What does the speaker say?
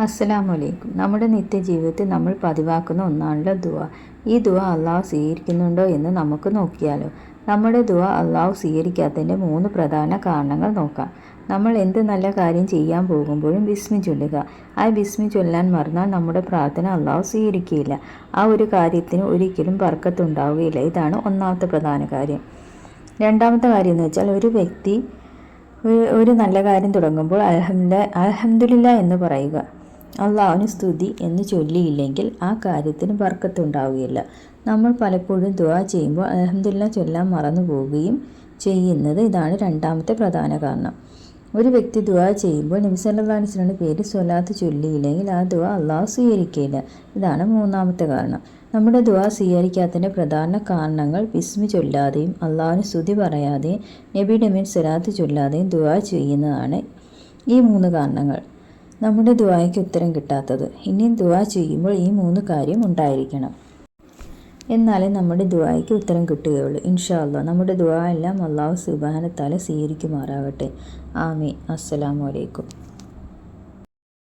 അസ്സലാമു അലൈക്കും. നമ്മുടെ നിത്യജീവിതത്തിൽ നമ്മൾ പതിവാക്കുന്ന ഒന്നാണല്ലോ ദുആ. ഈ ദുആ അള്ളാഹു സ്വീകരിക്കുന്നുണ്ടോ എന്ന് നമുക്ക് നോക്കിയാലോ. നമ്മുടെ ദുആ അള്ളാഹു സ്വീകരിക്കാത്തതിൻ്റെ 3 പ്രധാന കാരണങ്ങൾ നോക്കാം. നമ്മൾ എന്ത് നല്ല കാര്യം ചെയ്യാൻ പോകുമ്പോഴും ബിസ്മി ചൊല്ലുക. ആ ബിസ്മി ചൊല്ലാൻ മറന്നാൽ നമ്മുടെ പ്രാർത്ഥന അള്ളാഹു സ്വീകരിക്കുകയില്ല. ആ ഒരു കാര്യത്തിന് ഒരിക്കലും ബർക്കത്തുണ്ടാവുകയില്ല. ഇതാണ് ഒന്നാമത്തെ പ്രധാന കാര്യം. രണ്ടാമത്തെ കാര്യം എന്ന് വെച്ചാൽ ഒരു വ്യക്തി ഒരു നല്ല കാര്യം തുടങ്ങുമ്പോൾ അൽഹംദുലില്ലാ എന്ന് പറയുക. അള്ളാഹുവിന് സ്തുതി എന്ന് ചൊല്ലിയില്ലെങ്കിൽ ആ കാര്യത്തിന് ബർക്കത്തുണ്ടാവുകയില്ല. നമ്മൾ പലപ്പോഴും ദുആ ചെയ്യുമ്പോൾ അൽഹംദുലില്ലാ ചൊല്ലാൻ മറന്നു പോവുകയും ചെയ്യുന്നത് ഇതാണ് രണ്ടാമത്തെ പ്രധാന കാരണം. ഒരു വ്യക്തി ദുആ ചെയ്യുമ്പോൾ നബി സല്ലല്ലാഹു അലൈഹി വസല്ലമയുടെ പേര് സ്വലാത്ത് ചൊല്ലിയില്ലെങ്കിൽ ആ ദുആ അള്ളാഹു സ്വീകരിക്കുകയില്ല. ഇതാണ് മൂന്നാമത്തെ കാരണം. നമ്മുടെ ദുആ സ്വീകരിക്കാത്തതിൻ്റെ പ്രധാന കാരണങ്ങൾ ബിസ്മി ചൊല്ലാതെയും അള്ളാഹുവിന് സ്തുതി പറയാതെയും നബിയുടെ മേൽ സ്വലാത്ത് ചൊല്ലാതെയും ദുആ ചെയ്യുന്നതാണ് ഈ 3 കാരണങ്ങൾ. നമ്മുടെ ദുആയ്ക്ക് ഉത്തരം കിട്ടാത്തത്. ഇനിയും ദുആ ചെയ്യുമ്പോൾ ഈ 3 കാര്യം ഉണ്ടായിരിക്കണം. എന്നാലേ നമ്മുടെ ദുആയ്ക്ക് ഉത്തരം കിട്ടുകയുള്ളൂ. ഇൻഷാ അല്ലാഹ് നമ്മുടെ ദുആ എല്ലാം അല്ലാഹു സുബ്ഹാനഹു വ തആല സ്വീകരിക്കുമാറാകട്ടെ. ആമീൻ. അസ്സലാമു അലൈക്കും.